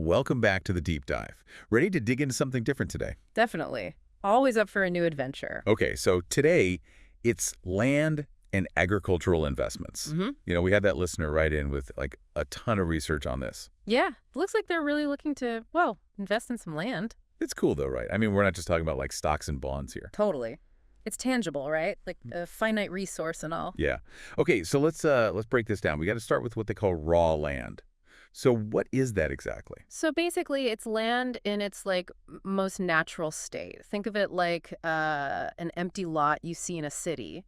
welcome back to the deep dive. Ready to dig into something different today? Definitely. Always up for a new adventure. Okay, so today it's land and agricultural investments. We had that listener write in with like a ton of research on this. Yeah, looks like they're really looking to, well, invest in some land. It's cool though, right? I mean, we're not just talking about like stocks and bonds here. Totally. It's tangible, right? Like a finite resource and all. Yeah. Okay, so let's break this down. We got to start with what they call raw land. So what is that exactly? So basically, it's land in its like most natural state. Think of it like an empty lot you see in a city,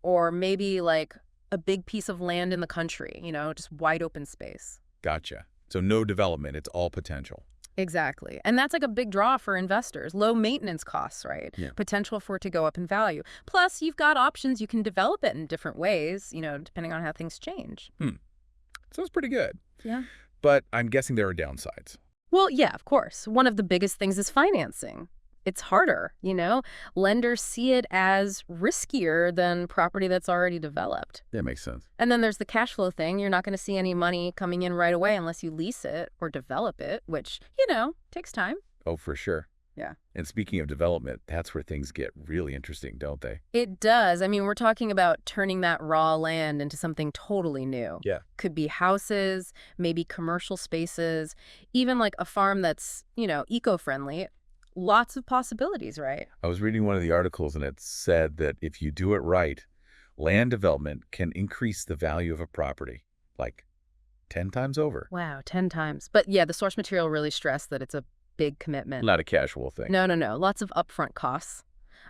or maybe like a big piece of land in the country, just wide open space. Gotcha. So no development, it's all potential. Exactly. And that's like a big draw for investors. Low maintenance costs, right? Yeah. Potential for it to go up in value. Plus, you've got options. You can develop it in different ways, depending on how things change. Sounds pretty good. Yeah. But I'm guessing there are downsides. Well, yeah, of course. One of the biggest things is financing. It's harder, Lenders see it as riskier than property that's already developed. That makes sense. And then there's the cash flow thing. You're not going to see any money coming in right away unless you lease it or develop it, which, takes time. Oh, for sure. Yeah. And speaking of development, that's where things get really interesting, don't they? It does. I mean, we're talking about turning that raw land into something totally new. Yeah. Could be houses, maybe commercial spaces, even like a farm that's, eco-friendly. Lots of possibilities, right? I was reading one of the articles and it said that if you do it right, land development can increase the value of a property like 10 times over. Wow, 10 times. But yeah, the source material really stressed that it's a big commitment. Not a casual thing. No. Lots of upfront costs.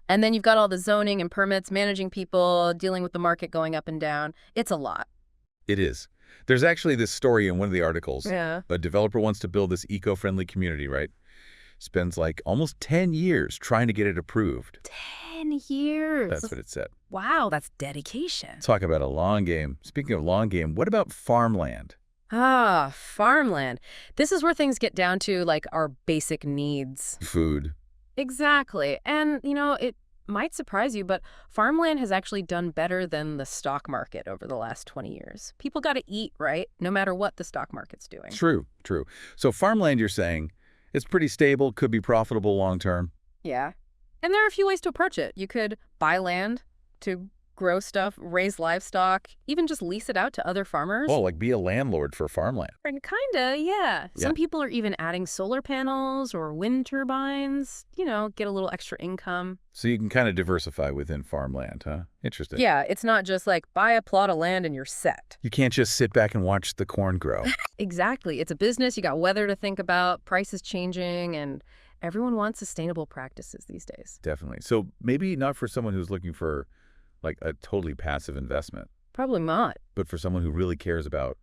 And then you've got all the zoning and permits, managing people, dealing with the market going up and down. It's a lot. It is. There's actually this story in one of the articles. Yeah. A developer wants to build this eco-friendly community, right? Spends like almost 10 years trying to get it approved. 10 years. That's what it said. Wow, that's dedication. Talk about a long game. Speaking of long game, what about farmland? Ah, farmland. This is where things get down to like our basic needs. Food. Exactly. And, it might surprise you, but farmland has actually done better than the stock market over the last 20 years. People got to eat, right? No matter what the stock market's doing. True. So farmland, you're saying, it's pretty stable, could be profitable long term. Yeah. And there are a few ways to approach it. You could buy land to grow stuff, raise livestock, even just lease it out to other farmers. Oh, like be a landlord for farmland. And kinda, yeah. Some people are even adding solar panels or wind turbines, get a little extra income. So you can kind of diversify within farmland, huh? Interesting. Yeah, it's not just like buy a plot of land and you're set. You can't just sit back and watch the corn grow. Exactly. It's a business. You got weather to think about, prices changing, and everyone wants sustainable practices these days. Definitely. So maybe not for someone who's looking for like a totally passive investment. Probably not. But for someone who really cares about,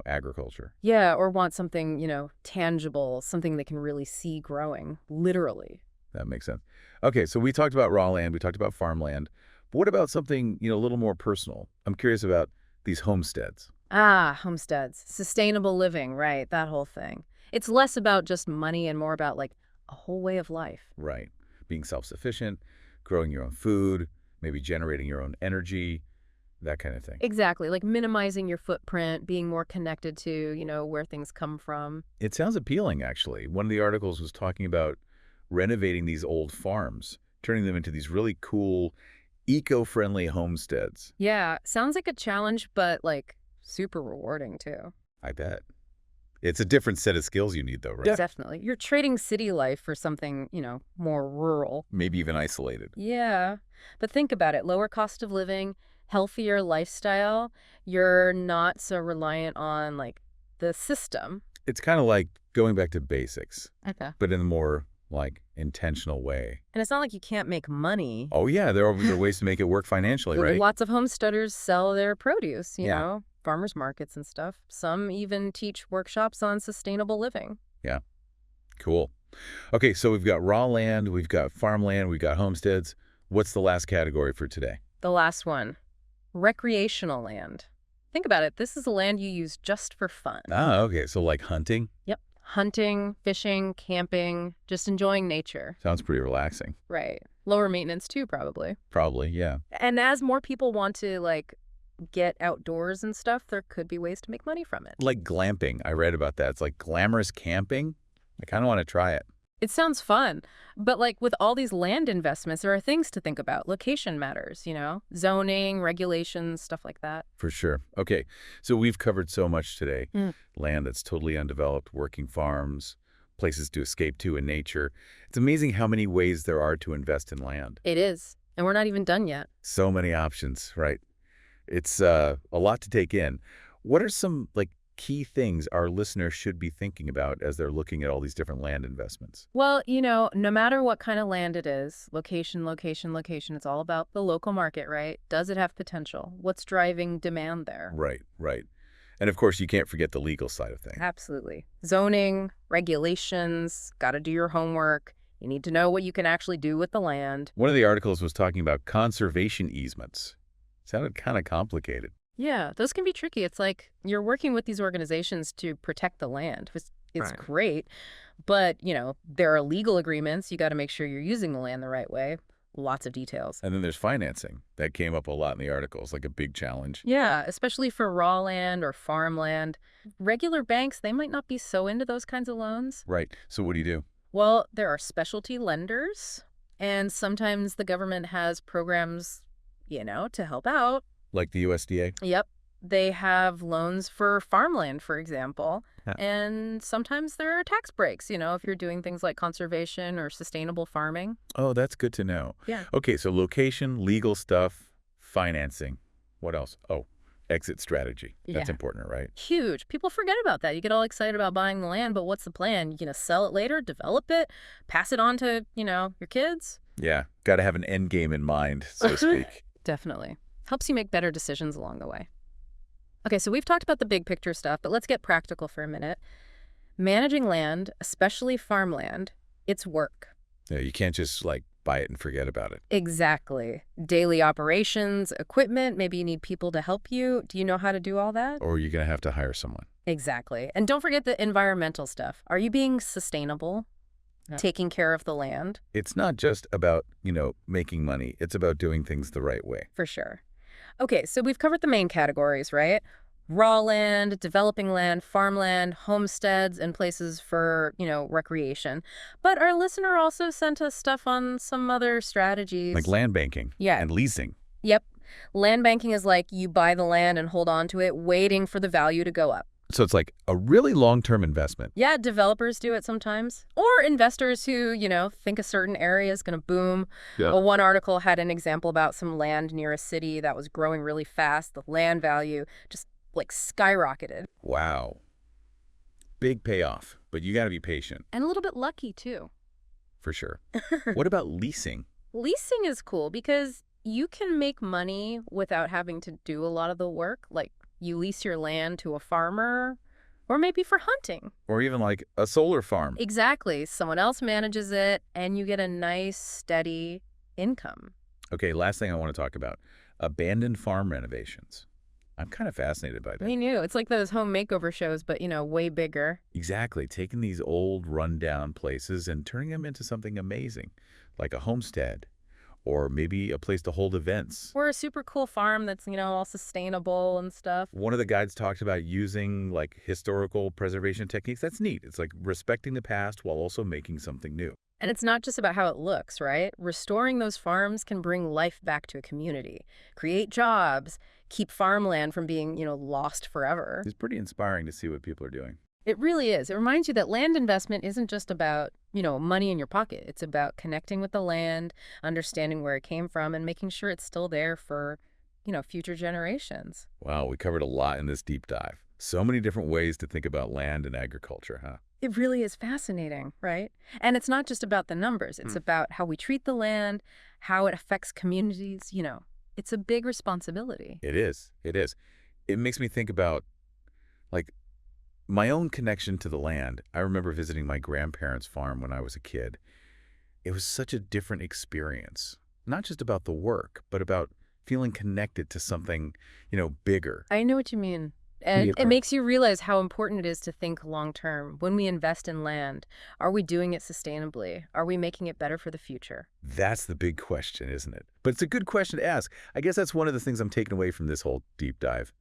agriculture. Yeah, or want something, tangible, something they can really see growing, literally. That makes sense. Okay, so we talked about raw land, we talked about farmland. But what about something, a little more personal? I'm curious about these homesteads. Ah, homesteads. Sustainable living, right, that whole thing. It's less about just money and more about, like, a whole way of life. Right. Being self-sufficient, growing your own food, maybe generating your own energy, that kind of thing. Exactly, like minimizing your footprint, being more connected to, where things come from. It sounds appealing, actually. One of the articles was talking about renovating these old farms, turning them into these really cool, eco-friendly homesteads. Yeah, sounds like a challenge, but, like, super rewarding, too. I bet. It's a different set of skills you need, though, right? Yeah. Definitely. You're trading city life for something, more rural. Maybe even isolated. Yeah. But think about it. Lower cost of living, healthier lifestyle. You're not so reliant on, like, the system. It's kind of like going back to basics, Okay. but in a more, like, intentional way. And it's not like you can't make money. Oh, yeah. There are ways to make it work financially, right? Lots of homesteaders sell their produce, you Yeah. know, farmers markets and stuff. Some even teach workshops on sustainable living. Yeah. Cool. Okay, so we've got raw land, we've got farmland, we've got homesteads. What's the last category for today? The last one, recreational land. Think about it. This is the land you use just for fun. Ah, okay. So like hunting? Yep. Hunting, fishing, camping, just enjoying nature. Sounds pretty relaxing. Right. Lower maintenance too, probably. Probably, yeah. And as more people want to, like, get outdoors and stuff, there could be ways to make money from it. Like glamping. I read about that. It's like glamorous camping. I kind of want to try it. It sounds fun, but like with all these land investments, there are things to think about. Location matters, zoning, regulations, stuff like that. For sure. Okay, so we've covered so much today. Mm. Land that's totally undeveloped, working farms, places to escape to in nature. It's amazing how many ways there are to invest in land. It is. And we're not even done yet. So many options, right? It's a lot to take in. What are some key things our listeners should be thinking about as they're looking at all these different land investments? Well, no matter what kind of land it is, location, location, location, it's all about the local market, right? Does it have potential? What's driving demand there? Right, right. And of course, you can't forget the legal side of things. Absolutely. Zoning, regulations, got to do your homework. You need to know what you can actually do with the land. One of the articles was talking about conservation easements. Sounded kind of complicated. Yeah, those can be tricky. It's like you're working with these organizations to protect the land. It's Right. great, but, there are legal agreements. You got to make sure you're using the land the right way. Lots of details. And then there's financing. That came up a lot in the articles, like a big challenge. Yeah, especially for raw land or farmland. Regular banks, they might not be so into those kinds of loans. Right. So what do you do? Well, there are specialty lenders, and sometimes the government has programs, to help out. Like the USDA? Yep. They have loans for farmland, for example. Yeah. And sometimes there are tax breaks, if you're doing things like conservation or sustainable farming. Oh, that's good to know. Yeah. Okay, so location, legal stuff, financing. What else? Oh, exit strategy. That's Yeah. important, right? Huge. People forget about that. You get all excited about buying the land, but what's the plan? You gonna sell it later, develop it, pass it on to, your kids? Yeah, got to have an end game in mind, so to speak. Definitely. Helps you make better decisions along the way. Okay, so we've talked about the big picture stuff, but let's get practical for a minute. Managing land, especially farmland, it's work. Yeah, you can't just buy it and forget about it. Exactly. Daily operations, equipment, maybe you need people to help you. Do you know how to do all that? Or you're going to have to hire someone. Exactly. And don't forget the environmental stuff. Are you being sustainable? Yeah. Taking care of the land? It's not just about, making money. It's about doing things the right way. For sure. Okay, so we've covered the main categories, right? Raw land, developing land, farmland, homesteads, and places for, recreation. But our listener also sent us stuff on some other strategies. Like land banking. Yeah. And leasing. Yep. Land banking is like you buy the land and hold on to it, waiting for the value to go up. So it's like a really long-term investment. Yeah, developers do it sometimes. Or investors who, think a certain area is going to boom. Yeah. Well, one article had an example about some land near a city that was growing really fast. The land value just skyrocketed. Wow. Big payoff, but you got to be patient. And a little bit lucky, too. For sure. What about leasing? Leasing is cool because you can make money without having to do a lot of the work. Like you lease your land to a farmer or maybe for hunting. Or even a solar farm. Exactly. Someone else manages it and you get a nice, steady income. Okay, last thing I want to talk about. Abandoned farm renovations. I'm kind of fascinated by that. Me too. It's like those home makeover shows, but, way bigger. Exactly. Taking these old, rundown places and turning them into something amazing, like a homestead, or maybe a place to hold events. Or a super cool farm that's, all sustainable and stuff. One of the guides talked about using historical preservation techniques. That's neat. It's like respecting the past while also making something new. And it's not just about how it looks, right? Restoring those farms can bring life back to a community, create jobs, keep farmland from being, lost forever. It's pretty inspiring to see what people are doing. It really is. It reminds you that land investment isn't just about, money in your pocket. It's about connecting with the land, understanding where it came from, and making sure it's still there for, future generations. Wow, we covered a lot in this deep dive. So many different ways to think about land and agriculture, huh? It really is fascinating, right? And it's not just about the numbers. It's about how we treat the land, how it affects communities. It's a big responsibility. It is. It is. It makes me think about, my own connection to the land. I remember visiting my grandparents' farm when I was a kid. It was such a different experience. Not just about the work, but about feeling connected to something, bigger. I know what you mean. And Yeah. it makes you realize how important it is to think long term. When we invest in land, are we doing it sustainably? Are we making it better for the future? That's the big question, isn't it? But it's a good question to ask. I guess that's one of the things I'm taking away from this whole deep dive.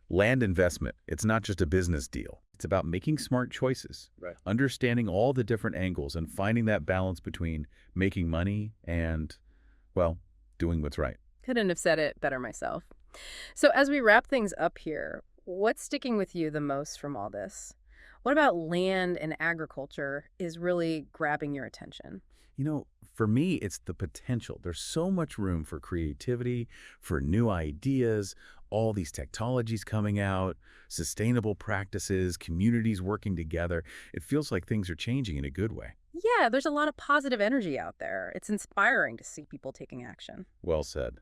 Land investment, it's not just a business deal. It's about making smart choices, Right. understanding all the different angles, and finding that balance between making money and, well, doing what's right. Couldn't have said it better myself. So, as we wrap things up here, what's sticking with you the most from all this? What about land and agriculture is really grabbing your attention? For me, it's the potential. There's so much room for creativity, for new ideas, all these technologies coming out, sustainable practices, communities working together. It feels like things are changing in a good way. Yeah, there's a lot of positive energy out there. It's inspiring to see people taking action. Well said.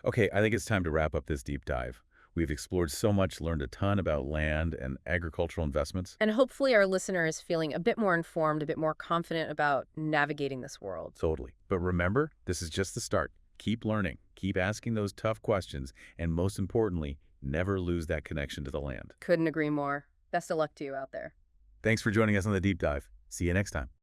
Okay, I think it's time to wrap up this deep dive. We've explored so much, learned a ton about land and agricultural investments. And hopefully, our listener is feeling a bit more informed, a bit more confident about navigating this world. Totally. But remember, this is just the start. Keep learning, keep asking those tough questions, and most importantly, never lose that connection to the land. Couldn't agree more. Best of luck to you out there. Thanks for joining us on the deep dive. See you next time.